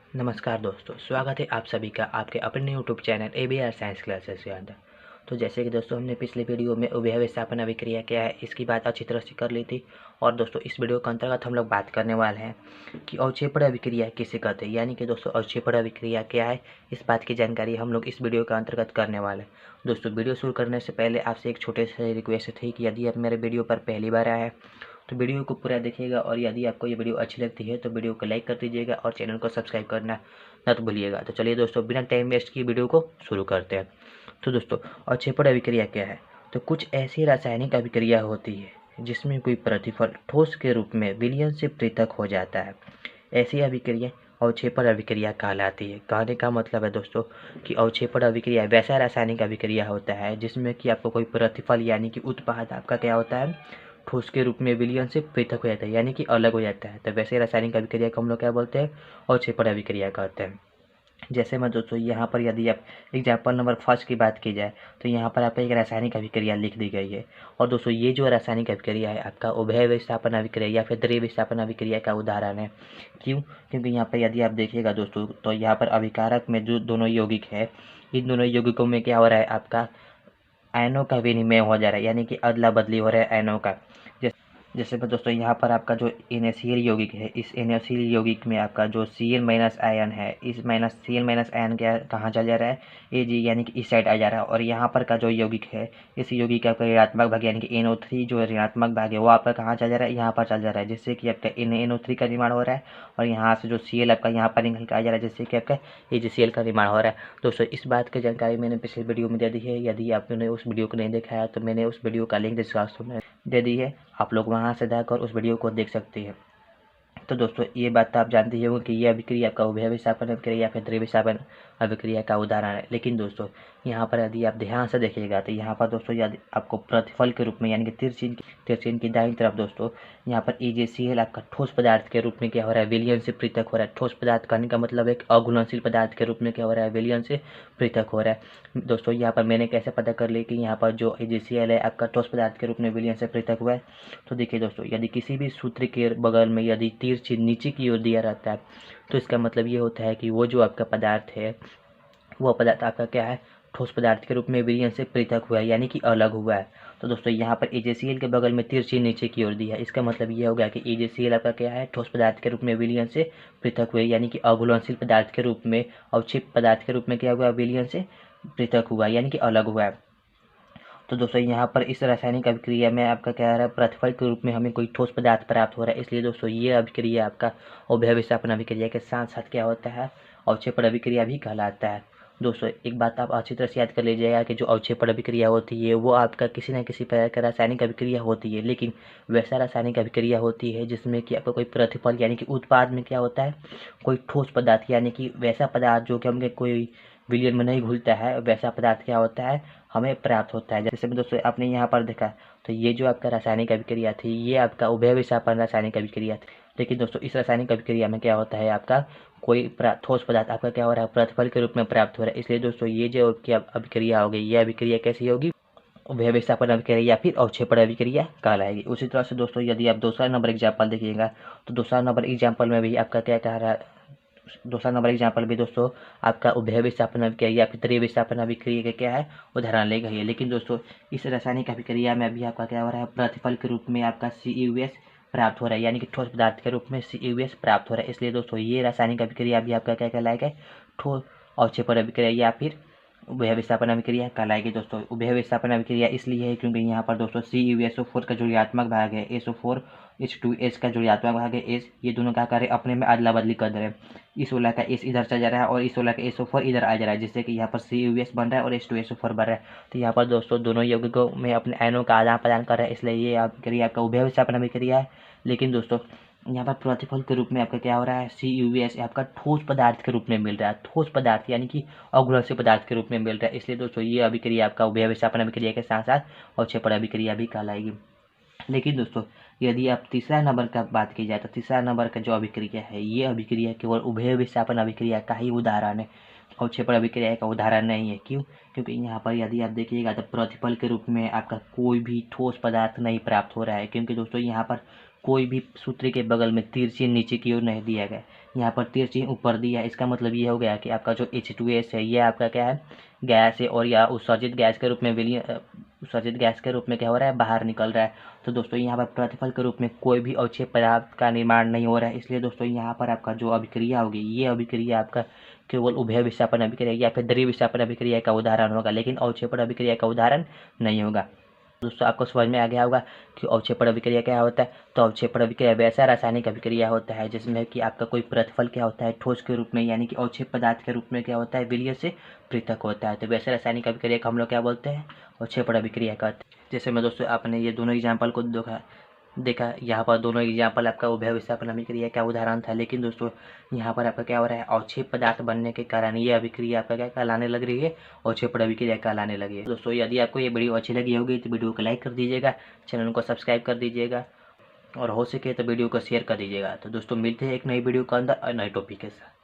नमस्कार दोस्तों, स्वागत है आप सभी का आपके अपने YouTube channel ABR science classes के अंदर। तो जैसे कि दोस्तों हमने पिछले वीडियो में उभय विस्थापन अभिक्रिया क्या है इसकी बात अच्छी तरह से कर ली थी। और दोस्तों इस वीडियो के अंतर्गत हम लोग बात करने वाले हैं कि अवक्षेपण अभिक्रिया किसे कहते हैं, यानी कि दोस्तों अवक्षेपण अभिक्रिया क्या है, इस बात की जानकारी हम लोग इस वीडियो के अंतर्गत करने वाले हैं। दोस्तों वीडियो शुरू करने से पहले आपसे एक छोटे से रिक्वेस्ट थी कि यदि आप मेरे वीडियो पर पहली बार आए हैं तो वीडियो को पूरा देखिएगा, और यदि आपको ये वीडियो अच्छी लगती है तो वीडियो को लाइक कर दीजिएगा और चैनल को सब्सक्राइब करना ना तो भूलिएगा। तो चलिए दोस्तों बिना टाइम वेस्ट किए वीडियो को शुरू करते हैं। तो दोस्तों अवक्षेपण अभिक्रिया क्या है? तो कुछ ऐसी रासायनिक अभिक्रिया होती है जिसमें कोई प्रतिफल ठोस के रूप में विलयन से पृथक हो जाता है। ऐसी अभिक्रिया अवक्षेपण अभिक्रिया कहलाती है। कहने का मतलब है दोस्तों कि अवक्षेपण अभिक्रिया वैसा रासायनिक अभिक्रिया होता है जिसमें कि आपको कोई प्रतिफल यानी कि उत्पाद आपका क्या होता है, ठोस के रूप में विलयन से पृथक हो जाता है, यानी कि अलग हो जाता है। तो वैसे रासायनिक अभिक्रिया को हम लोग क्या बोलते हैं, अवक्षेपण अभिक्रिया कहते हैं। जैसे मैं दोस्तों यहाँ पर यदि आप एग्जाम्पल नंबर फर्स्ट की बात की जाए तो यहाँ पर आपका एक रासायनिक अभिक्रिया लिख दी गई है। और दोस्तों ये जो रासायनिक अभिक्रिया है आपका उभय विस्थापन अभिक्रिया या फिर द्वि विस्थापन अभिक्रिया का उदाहरण है। क्यों? क्योंकि यहाँ पर यदि आप देखिएगा दोस्तों तो यहाँ पर अभिकारक में जो दोनों यौगिक है, इन दोनों यौगिकों में क्या हो रहा है, आपका आयनों का विनिमय हो जा रहा है, यानी कि अदला बदली हो रहा है आयनों का। जैसे मैं दोस्तों यहाँ पर आपका जो NaCl यौगिक है, इस NaCl यौगिक में आपका जो Cl माइनस आयन है, इस Cl माइनस आयन क्या कहाँ चल जा रहा है, Ag यानी कि इस साइड आ जा रहा है। और यहाँ पर का जो यौगिक है, इस यौगिक का ऋणात्मक भाग यानी कि NO3 जो ऋणात्मक भाग है वो आपका कहाँ चल जा रहा है, यहाँ पर चल जा रहा है, जिससे कि आपका NO3 का निर्माण हो रहा है। और यहाँ से जो Cl आपका यहाँ पर निकल कर आ जा रहा है, जिससे कि आपका AgCl का निर्माण हो रहा है। दोस्तों इस बात की जानकारी मैंने पिछले वीडियो में दे दी है। यदि आपने उस वीडियो को नहीं देखा है तो मैंने उस वीडियो का लिंक डिस्क्रिप्शन में दे दी है, आप लोग वहाँ से जाकर उस वीडियो को देख सकते हैं। तो दोस्तों ये बात तो आप जानते ही होंगे कि ये अभिक्रिया आपका उभय विस्थापन अभिक्रिया या फिर द्वि विस्थापन अभिक्रिया का उदाहरण है। लेकिन दोस्तों यहाँ पर यदि आप ध्यान से देखिएगा तो यहाँ पर दोस्तों यदि आपको प्रतिफल के रूप में यानी कि तिरछीन की दाईं तरफ दोस्तों यहाँ पर AgCl आपका ठोस पदार्थ के रूप में क्या हो रहा है, विलयन से पृथक हो रहा है। ठोस पदार्थ कहने का मतलब एक अघुलनशील पदार्थ के रूप में क्या हो रहा है, विलयन से पृथक हो रहा है। दोस्तों यहाँ पर मैंने कैसे पता कर ली कि यहाँ पर जो AgCl है आपका ठोस पदार्थ के रूप में विलयन से पृथक हुआ है? तो देखिए दोस्तों यदि किसी भी सूत्र के बगल में यदि तीर चिन्ह नीचे की ओर दिया रहता है तो इसका मतलब ये होता है कि वो जो आपका पदार्थ है वो पदार्थ आपका क्या है, ठोस पदार्थ के रूप में विलयन से पृथक हुआ है, यानी कि अलग हुआ है। तो दोस्तों यहाँ पर AgCl के बगल में तीर चिन्ह नीचे की ओर दिया है, इसका मतलब ये होगा कि AgCl आपका क्या है, ठोस पदार्थ के रूप में विलयन से पृथक हुए, यानी कि अघुलनशील पदार्थ के रूप में, अवक्षेप पदार्थ के रूप में क्या हुआ, विलयन से पृथक हुआ, यानी कि अलग हुआ है। तो दोस्तों यहाँ पर इस रासायनिक अभिक्रिया में आपका क्या आ रहा है, प्रतिफल के रूप में हमें कोई ठोस पदार्थ प्राप्त हो रहा है। इसलिए दोस्तों ये अभिक्रिया आपका उभय विस्थापन अभिक्रिया के साथ साथ क्या होता है, अवक्षेपण अभिक्रिया भी कहलाता है। दोस्तों एक बात आप अच्छी तरह से याद कर लीजिएगा कि जो अवक्षेपण अभिक्रिया होती है वो आपका किसी न किसी प्रकार का रासायनिक अभिक्रिया होती है, लेकिन वैसा रासायनिक अभिक्रिया होती है जिसमें कि आपका कोई प्रतिफल यानी कि उत्पाद में क्या होता है, कोई ठोस पदार्थ यानी कि वैसा पदार्थ जो कि हमें कोई विलयन में नहीं घुलता है, वैसा पदार्थ क्या होता है, हमें प्राप्त होता है। जैसे दोस्तों आपने यहाँ पर देखा तो ये जो आपका रासायनिक अभिक्रिया थी ये आपका उभय विस्थापन रासायनिक अभिक्रिया थी। लेकिन दोस्तों इस रासायनिक अभिक्रिया में क्या होता है, आपका कोई ठोस पदार्थ आपका क्या हो रहा है, प्रतिफल के रूप में प्राप्त हो रहा है। इसलिए दोस्तों ये जो क्या अभिक्रिया होगी, ये अभिक्रिया कैसी होगी, उभय विस्थापन अभिक्रिया या फिर अवक्षेपण अभिक्रिया कहलाएगी। उसी तरह से दोस्तों यदि आप दूसरा नंबर एग्जाम्पल देखिएगा तो दूसरा नंबर एग्जाम्पल में भी आपका क्या कह रहा है, दूसरा नंबर एग्जाम्पल भी दोस्तों आपका उभय विस्थापन अभिक्रिया या फिर द्वि विस्थापन अभिक्रिया का क्या है, उदाहरण ले गई है। लेकिन दोस्तों इस रासायनिक अभिक्रिया में अभी आपका क्या हो रहा है, प्रतिफल के रूप में आपका CuS प्राप्त हो रहा है, यानी कि ठोस पदार्थ के रूप में CuS प्राप्त हो रहा है। इसलिए दोस्तों ये रासायनिक अभिक्रिया भी आपका क्या कहलाएगा, ठोस अवक्षेपण अभिक्रिया या फिर उभय विस्थापन अभिक्रिया कहलाएगी। दोस्तों उभय विस्थापन अभिक्रिया इसलिए है क्योंकि यहाँ पर दोस्तों CuSO4 का जो ऋणात्मक भाग है, SO4 H2S का जो ऋणात्मक भाग है S, ये दोनों क्या कर रहे हैं, अपने में अदला बदली कर दे रहे हैं। इस 16 का S इधर चल जा रहा है और इस 16 का SO4 इधर आ जा रहा है, जिससे कि यहाँ पर CuS बन रहा है और H2SO4 बन रहा है। तो यहाँ पर दोस्तों दोनों यौगिकों में अपने आयनों का आदान प्रदान कर रहा है, इसलिए ये अभिक्रिया आपका उभय विस्थापन अभिक्रिया है। लेकिन दोस्तों यहाँ पर प्रतिफल के रूप में आपका क्या हो रहा है, CuS आपका ठोस पदार्थ के रूप में मिल रहा है, ठोस पदार्थ यानी कि अघुलनशील पदार्थ के रूप में मिल रहा है। इसलिए दोस्तों ये अभिक्रिया आपका उभय विस्थापन अभिक्रिया के साथ साथ अवक्षेपण अभिक्रिया भी कहलाएगी। लेकिन दोस्तों यदि आप तीसरा नंबर का बात की जाए तो तीसरा नंबर का जो अभिक्रिया है, ये अभिक्रिया केवल उभय विस्थापन अभिक्रिया का ही उदाहरण है, अवक्षेपण अभिक्रिया का उदाहरण नहीं है। क्यों? क्योंकि यहाँ पर यदि आप देखिएगा तो प्रतिफल के रूप में आपका कोई भी ठोस पदार्थ नहीं प्राप्त हो रहा है, क्योंकि दोस्तों यहाँ पर कोई भी सूत्र के बगल में तीर चिन्ह नीचे की ओर नहीं दिया गया, यहाँ पर तीर चिन्ह ऊपर दिया है। इसका मतलब ये हो गया कि आपका जो H2S है ये आपका क्या है, गैस है, और या उत्सर्जित गैस के रूप में उत्सर्जित गैस के रूप में क्या हो रहा है, बाहर निकल रहा है। तो दोस्तों यहाँ पर प्रतिफल के रूप में कोई भी अवक्षय पदार्थ का निर्माण नहीं हो रहा है, इसलिए दोस्तों यहाँ पर आपका जो अभिक्रिया होगी ये अभिक्रिया आपका केवल उभय विस्थापन अभिक्रिया या फिर द्वि विस्थापन अभिक्रिया का उदाहरण होगा, लेकिन अवक्षेपण अभिक्रिया का उदाहरण नहीं होगा। दोस्तों आपको समझ में आ गया होगा कि अवक्षेपण अभिक्रिया क्या होता है। तो अवक्षेपण अभिक्रिया वैसा रासायनिक अभिक्रिया होता है जिसमें कि आपका कोई प्रतिफल क्या होता है, ठोस के रूप में यानी कि अवक्षेप पदार्थ के रूप में क्या होता है, विलय से पृथक होता है। तो वैसे रासायनिक अभिक्रिया का हम लोग क्या बोलते हैं, अवक्षेपण अभिक्रिया कहते हैं। जैसे मैं दोस्तों आपने ये दोनों एग्जाम्पल को देखा यहाँ पर दोनों एग्जाम्पल आपका उभय विस्थापन अभिक्रिया का उदाहरण था, लेकिन दोस्तों यहाँ पर आपका क्या हो रहा है, अवक्षेप पदार्थ बनने के कारण ये अभिक्रिया आपका क्या कहलाने लग रही है, अवक्षेपण अभिक्रिया कहलाने लगी है। दोस्तों यदि आपको ये वीडियो अच्छी लगी होगी तो वीडियो को लाइक कर दीजिएगा, चैनल को सब्सक्राइब कर दीजिएगा, और हो सके तो वीडियो को शेयर कर दीजिएगा। तो दोस्तों मिलते हैं एक नई वीडियो के अंदर नए टॉपिक के साथ।